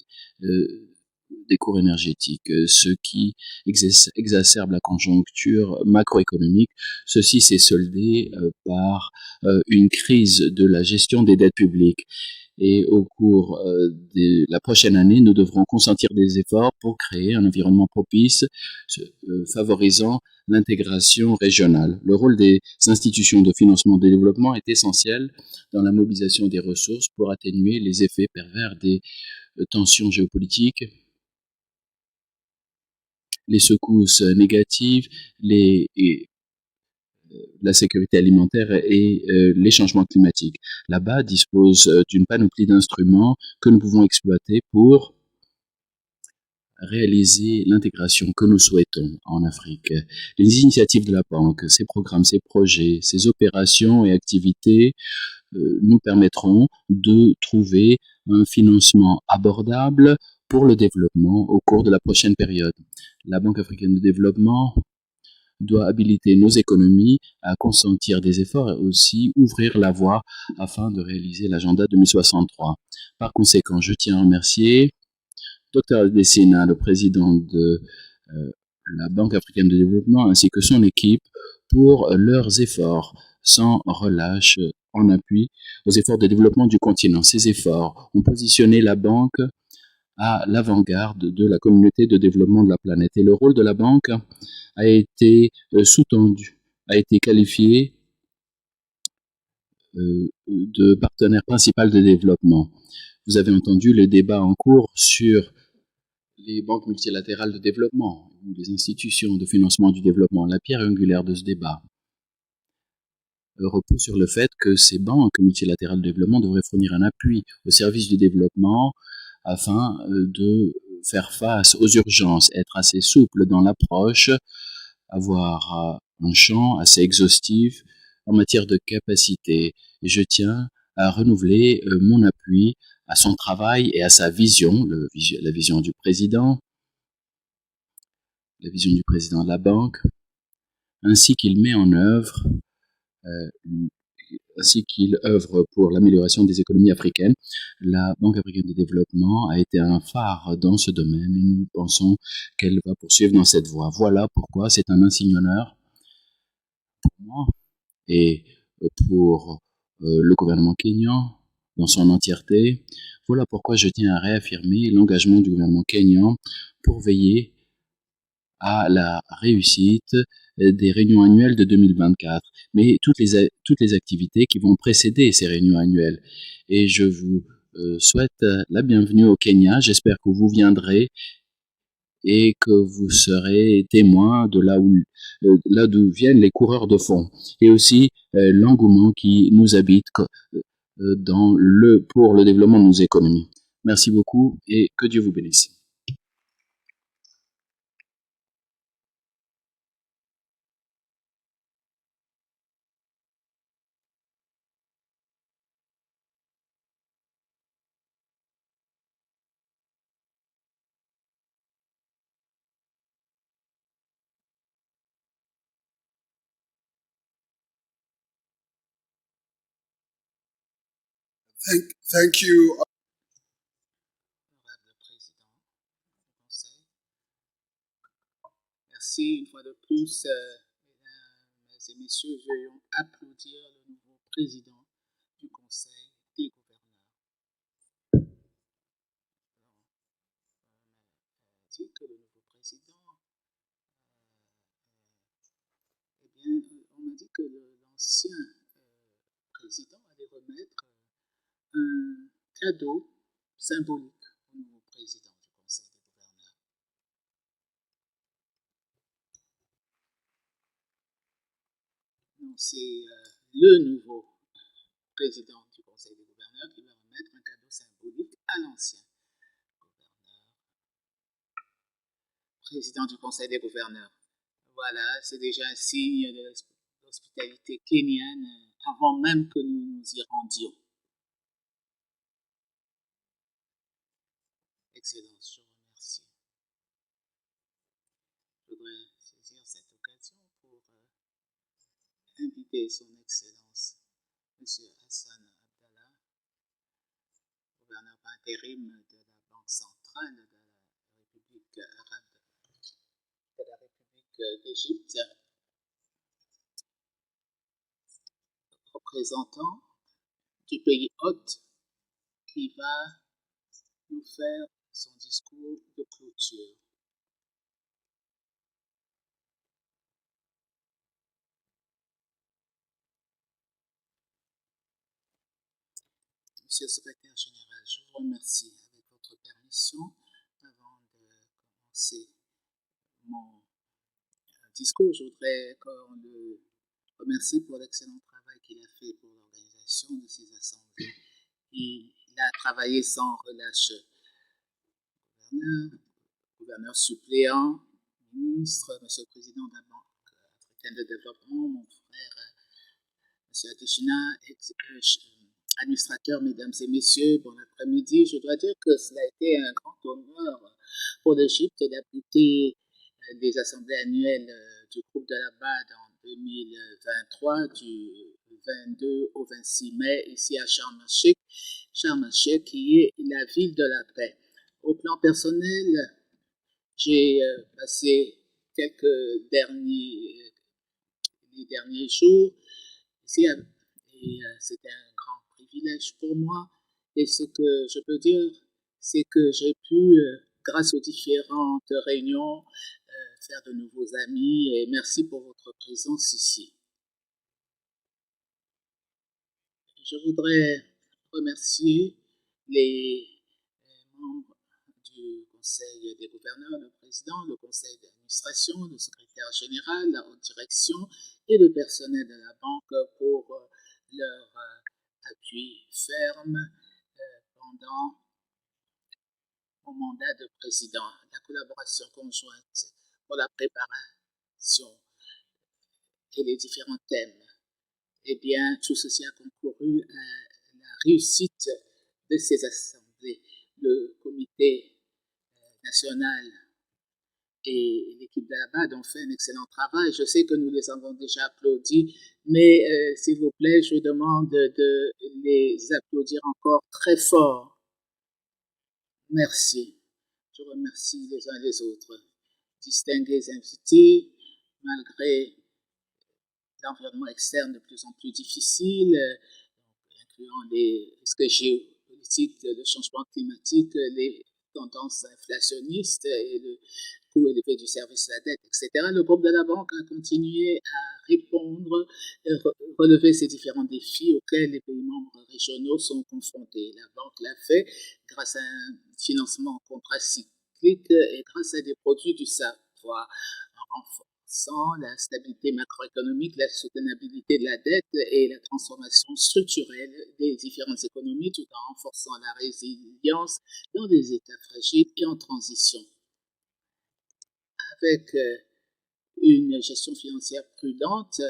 des cours énergétiques, ce qui exacerbe la conjoncture macroéconomique. Ceci s'est soldé par une crise de la gestion des dettes publiques. Et au cours de la prochaine année, nous devrons consentir des efforts pour créer un environnement propice, favorisant l'intégration régionale. Le rôle des institutions de financement de développement est essentiel dans la mobilisation des ressources pour atténuer les effets pervers des tensions géopolitiques, les secousses négatives, la sécurité alimentaire et les changements climatiques. Là-bas dispose d'une panoplie d'instruments que nous pouvons exploiter pour réaliser l'intégration que nous souhaitons en Afrique. Les initiatives de la banque, ses programmes, ses projets, ses opérations et activités nous permettront de trouver un financement abordable pour le développement au cours de la prochaine période. La Banque africaine de développement doit habiliter nos économies à consentir des efforts et aussi ouvrir la voie afin de réaliser l'agenda 2063. Par conséquent, je tiens à remercier Dr Adesina, le président de la Banque africaine de développement, ainsi que son équipe pour leurs efforts sans relâche en appui aux efforts de développement du continent. Ces efforts ont positionné la banque à l'avant-garde de la communauté de développement de la planète. Et le rôle de la banque a été sous-tendu, a été qualifié de partenaire principal de développement. Vous avez entendu les débats en cours sur les banques multilatérales de développement ou les institutions de financement du développement. La pierre angulaire de ce débat repose sur le fait que ces banques multilatérales de développement devraient fournir un appui au service du développement afin de faire face aux urgences, être assez souple dans l'approche, avoir un champ assez exhaustif en matière de capacité. Et je tiens à renouveler mon appui à son travail et à sa vision, la vision du président, la vision du président de la banque, ainsi qu'il met en œuvre ainsi qu'il œuvre pour l'amélioration des économies africaines. La Banque africaine de développement a été un phare dans ce domaine et nous pensons qu'elle va poursuivre dans cette voie. Voilà pourquoi c'est un insigne honneur pour moi et pour le gouvernement kényan dans son entièreté. Voilà pourquoi je tiens à réaffirmer l'engagement du gouvernement kényan pour veiller à la réussite des réunions annuelles de 2024, mais toutes les activités qui vont précéder ces réunions annuelles. Et je vous souhaite la bienvenue au Kenya. J'espère que vous viendrez et que vous serez témoin de là d'où viennent les coureurs de fond et aussi l'engouement qui nous habite pour le développement de nos économies. Merci beaucoup et que Dieu vous bénisse. Thank you. Honorable Président du Conseil, merci une fois de plus, mesdames et messieurs, veuillons applaudir le nouveau président du Conseil des gouverneurs. On dit que le nouveau président, on m'a dit que l'ancien président allait remettre un cadeau symbolique au nouveau président du Conseil des gouverneurs. Donc c'est le nouveau président du Conseil des gouverneurs qui va remettre un cadeau symbolique à l'ancien gouverneur, président du Conseil des gouverneurs. Voilà, c'est déjà un signe de l'hospitalité kenyane avant même que nous nous y rendions. Excellence, je vous remercie. Je voudrais saisir cette occasion pour inviter son Excellence, M. Hassan Abdallah, gouverneur par intérim de la Banque centrale de la République arabe de la République d'Égypte, représentant du pays hôte, qui va nous faire son discours de clôture. Monsieur le secrétaire général, je vous remercie. Avec votre permission, avant de commencer mon discours, je voudrais qu'on le remercie pour l'excellent travail qu'il a fait pour l'organisation de ces assemblées. Il a travaillé sans relâche. Gouverneur suppléant, ministre, monsieur le président de la Banque africaine de développement, mon frère, monsieur Adishina, administrateur, mesdames et messieurs, bon après-midi. Je dois dire que cela a été un grand honneur pour l'Égypte d'abriter les assemblées annuelles du groupe de la BAD en 2023, du 22 au 26 mai, ici à Sharm el-Sheikh, qui est la ville de la paix. Au plan personnel, j'ai passé les derniers jours ici et c'était un grand privilège pour moi. Et ce que je peux dire, c'est que j'ai pu, grâce aux différentes réunions, faire de nouveaux amis et merci pour votre présence ici. Je voudrais remercier les membres du Conseil des gouverneurs, le président, le conseil d'administration, le secrétaire général, la haute direction et le personnel de la banque pour leur appui ferme pendant mon mandat de président, la collaboration conjointe pour la préparation et les différents thèmes. Eh bien, tout ceci a concouru à la réussite de ces assemblées. Le comité national et l'équipe de la BAD ont fait un excellent travail. Je sais que nous les avons déjà applaudis, mais s'il vous plaît, je vous demande de les applaudir encore très fort. Merci. Je remercie les uns les autres. Distingués invités, malgré l'environnement externe de plus en plus difficile, incluant les risques géopolitiques, le changement climatique, les tendances inflationnistes et le coût élevé du service à la dette, etc. Le groupe de la banque a continué à répondre et relever ces différents défis auxquels les pays membres régionaux sont confrontés. La banque l'a fait grâce à un financement contracyclique et grâce à des produits du savoir, en renforçant la stabilité macroéconomique, la soutenabilité de la dette et la transformation structurelle des différentes économies, tout en renforçant la résilience dans des États fragiles et en transition. Avec une gestion financière prudente,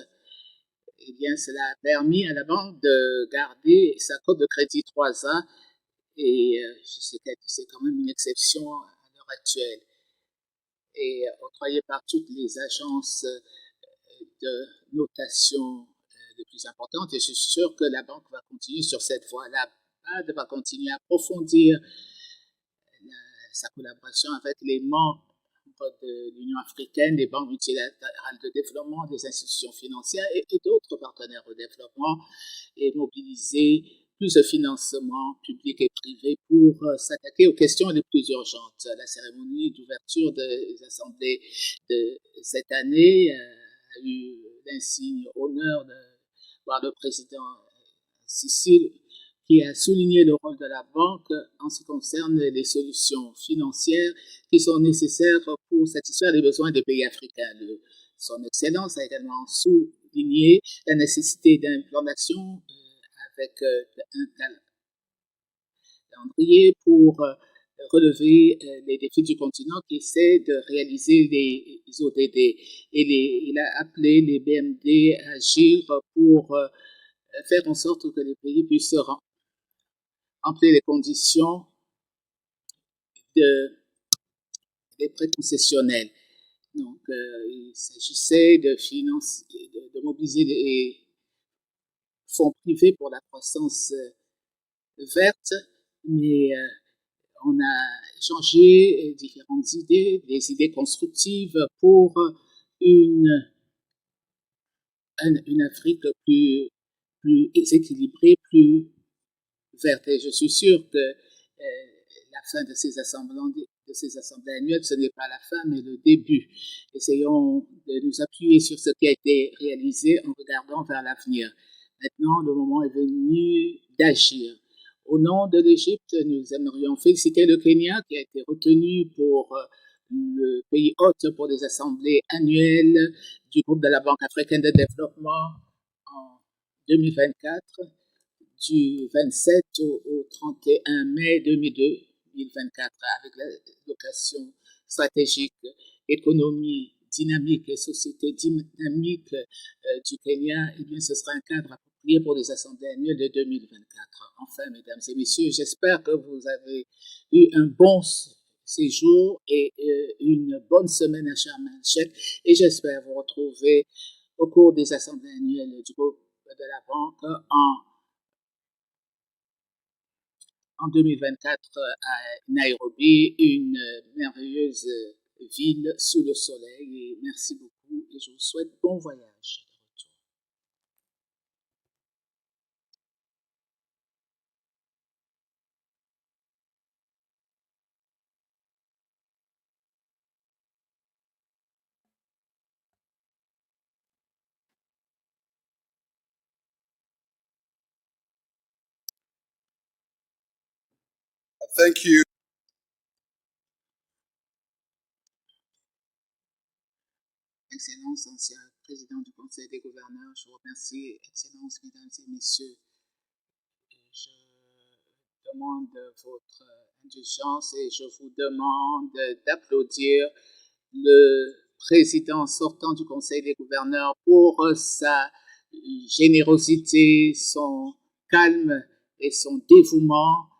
eh bien, cela a permis à la banque de garder sa cote de crédit 3A et je sais que c'est quand même une exception à l'heure actuelle et octroyée par toutes les agences de notation les plus importantes et je suis sûr que la banque va continuer sur cette voie-là. BAD va continuer à approfondir sa collaboration avec les membres de l'Union africaine, des banques multilatérales de développement, des institutions financières et d'autres partenaires au développement et mobiliser plus de financement public et privé pour s'attaquer aux questions les plus urgentes. La cérémonie d'ouverture des assemblées de cette année a eu l'insigne honneur de voir le président Sissi qui a souligné le rôle de la banque en ce qui concerne les solutions financières qui sont nécessaires pour satisfaire les besoins des pays africains. Son Excellence a également souligné la nécessité d'un plan d'action avec un calendrier pour relever les défis du continent qui essaie de réaliser les ODD. Et il a appelé les BMD à agir pour faire en sorte que les pays puissent remplir les conditions des prêts concessionnels. Donc, il s'agissait de mobiliser des fonds privés pour la croissance verte, mais on a échangé différentes idées, des idées constructives pour une Afrique plus équilibrée, plus verte. Et je suis sûr que la fin de ces assemblées annuelles, ce n'est pas la fin, mais le début. Essayons de nous appuyer sur ce qui a été réalisé en regardant vers l'avenir. Maintenant, le moment est venu d'agir. Au nom de l'Égypte, nous aimerions féliciter le Kenya qui a été retenu pour le pays hôte pour les assemblées annuelles du groupe de la Banque africaine de développement en 2024, du 27 au 31 mai 2024, avec la location stratégique, économie dynamique et société dynamique du Kenya. Eh bien, ce sera un cadre approprié pour les assemblées annuelles de 2024. Enfin, mesdames et messieurs, j'espère que vous avez eu un bon séjour et une bonne semaine à Sharm el-Sheikh et j'espère vous retrouver au cours des assemblées annuelles du groupe de la banque en 2024 à Nairobi, une merveilleuse ville sous le soleil. Et merci beaucoup et je vous souhaite bon voyage. Thank you. Excellence, ancien président du Conseil des gouverneurs, je vous remercie, Excellence, mesdames et messieurs. Je demande votre indulgence et je vous demande d'applaudir le président sortant du Conseil des gouverneurs pour sa générosité, son calme et son dévouement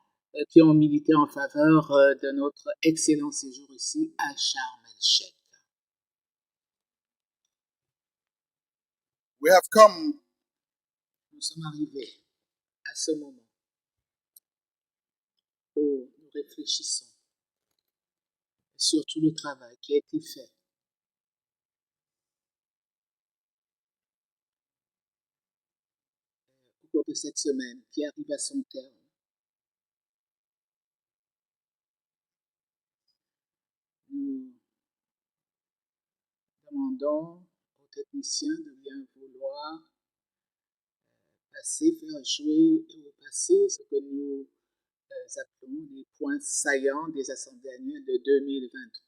qui ont milité en faveur de notre excellent séjour ici à Sharm el-Sheikh. We have come Nous sommes arrivés à ce moment où nous réfléchissons sur tout le travail qui a été fait au cours cours de cette semaine qui arrive à son terme. Nous demandons aux techniciens de bien vouloir faire jouer et repasser ce que nous appelons les points saillants des assemblées annuelles de 2023.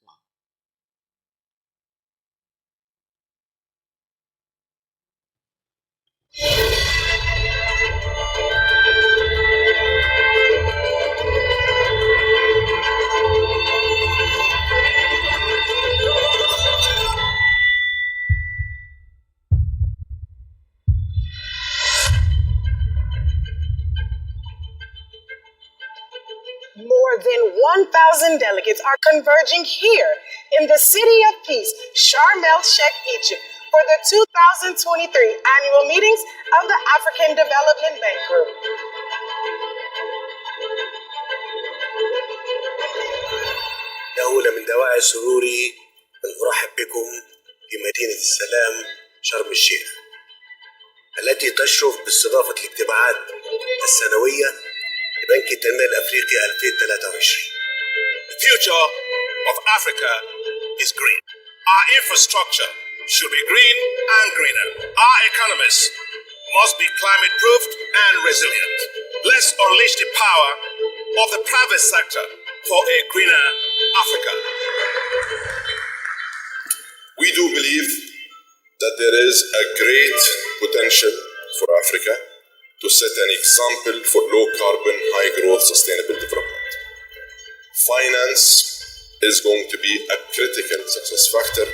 More than 1,000 delegates are converging here in the City of Peace, Sharm el-Sheikh, Egypt, for the 2023 annual meetings of the African Development Bank Group. أولى من دواعي سروري أن أرحب بكم في مدينة السلام شرم الشيخ التي تشرف باستضافة الاجتماعات السنوية لبنك التنمية الأفريقي 2023. The future of Africa is green. Our infrastructure should be green and greener. Our economies must be climate-proofed and resilient. Let's unleash the power of the private sector for a greener Africa. We do believe that there is a great potential for Africa to set an example for low-carbon, high-growth, sustainable development. Finance is going to be a critical success factor.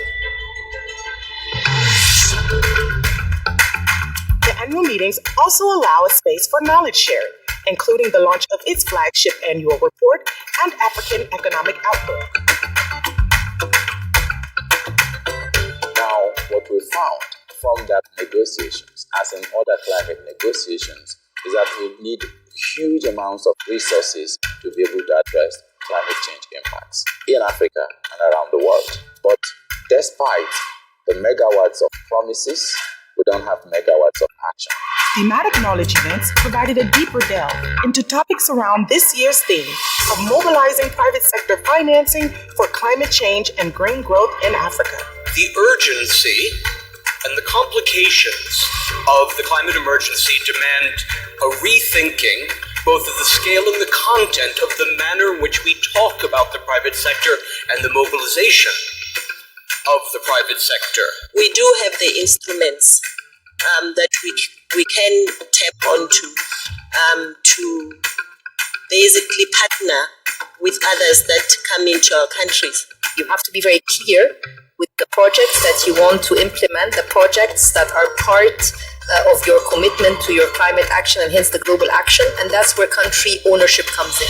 The annual meetings also allow a space for knowledge sharing, including the launch of its flagship annual report and African Economic Outlook. Now, what we found from that negotiations, as in other climate negotiations, is that we need huge amounts of resources to be able to address climate change impacts in Africa and around the world. But despite the megawatts of promises, we don't have megawatts of action. Thematic knowledge events provided a deeper delve into topics around this year's theme of mobilizing private sector financing for climate change and green growth in Africa. The urgency and the complications of the climate emergency demand a rethinking both of the scale and the content of the manner in which we talk about the private sector and the mobilization of the private sector. We do have the instruments that we can tap onto to basically partner with others that come into our countries. You have to be very clear with the projects that you want to implement, the projects that are part of your commitment to your climate action and hence the global action, and that's where country ownership comes in.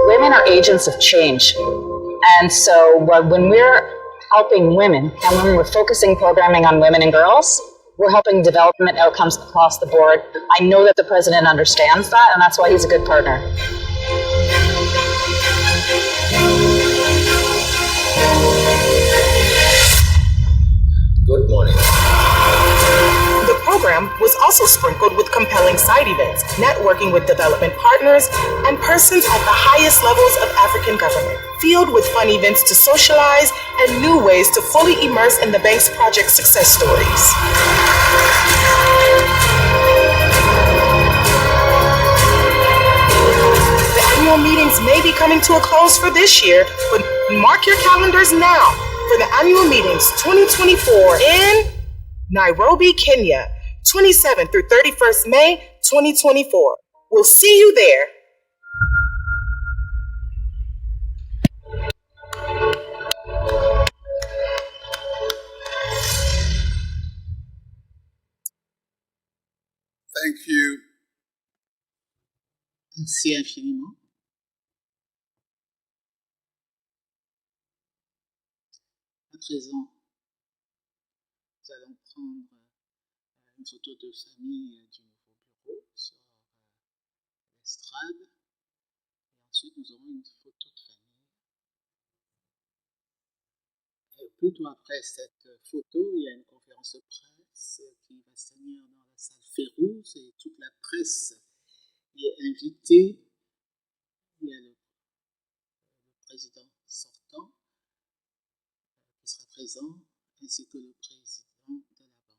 Women are agents of change. And so when we're helping women, and when we're focusing programming on women and girls, we're helping development outcomes across the board. I know that the president understands that, and that's why he's a good partner. Good morning. The program was also sprinkled with compelling side events, networking with development partners, and persons at the highest levels of African government, filled with fun events to socialize and new ways to fully immerse in the bank's project success stories. The annual meetings may be coming to a close for this year, but mark your calendars now for the annual meetings 2024 in Nairobi, Kenya, 27th through 31st May 2024. We'll see you there. Thank you. Merci infiniment. À présent, nous allons prendre une photo de famille du nouveau bureau sur l'estrade et ensuite nous aurons une photo de famille plutôt après cette photo, il y a une conférence de presse qui va se tenir dans la salle Férouz et toute la presse y est invitée. Il y a le président sortant qui sera présent, ainsi que le président de la banque.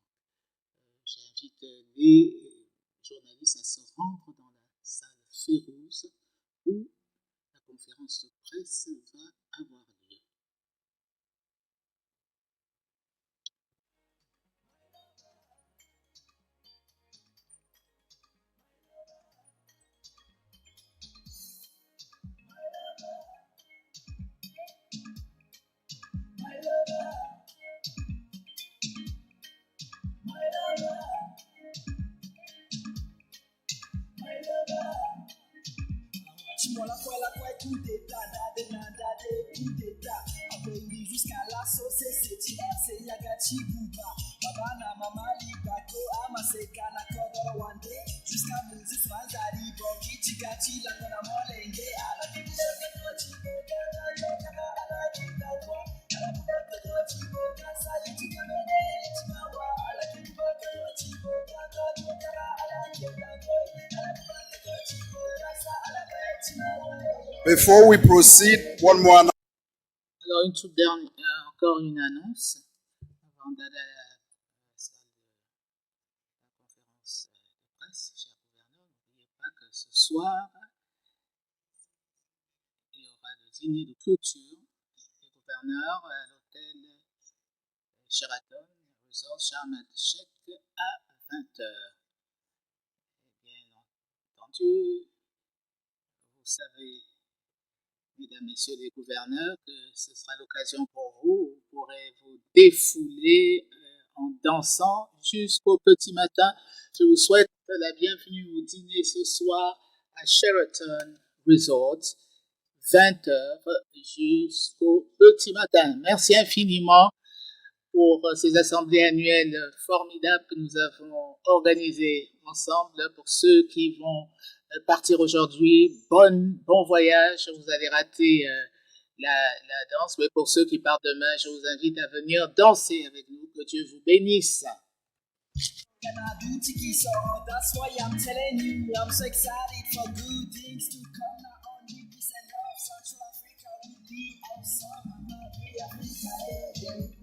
J'invite les journalistes à se rendre dans la salle Férouz où la conférence de presse va avoir lieu. Coup d'état, coup d'état. Après jusqu'à la sauce, c'est TRC Yagachi Bouba. Babana, Mama, Libako, Amaseka, Nakodoro Wande. Jusqu'à Moses Manzari, Bongi, Chigachi, La Kona Molenge, Ala Kibuka, Chibo, Ala Kibuka, Ala Kibuka, Chibo, Kasai, Chikamene, Chimawa, Ala Kibuka, Chibo, Ala Kibuka, Chibo, Ala Before we proceed, one more announcement. Alors, une toute dernière, encore une annonce avant d'aller à la salle de la conférence de presse, cher gouverneur. N'oubliez pas que ce soir, il y aura le dîner de clôture des gouverneurs à l'hôtel Sheraton Resort Sharm el-Sheikh à 20h. Et bien entendu, vous savez, mesdames, messieurs les gouverneurs, que ce sera l'occasion pour vous. Vous pourrez vous défouler en dansant jusqu'au petit matin. Je vous souhaite la bienvenue au dîner ce soir à Sheraton Resort, 20h jusqu'au petit matin. Merci infiniment pour ces assemblées annuelles formidables que nous avons organisées ensemble. Pour ceux qui vont partir aujourd'hui, bon voyage. Vous allez rater la danse, mais pour ceux qui partent demain, je vous invite à venir danser avec nous. Que Dieu vous bénisse. That's why I'm telling you, I'm so excited for good things to come. Not only peace and love, Central Africa will be awesome. I'm not Africa, yeah.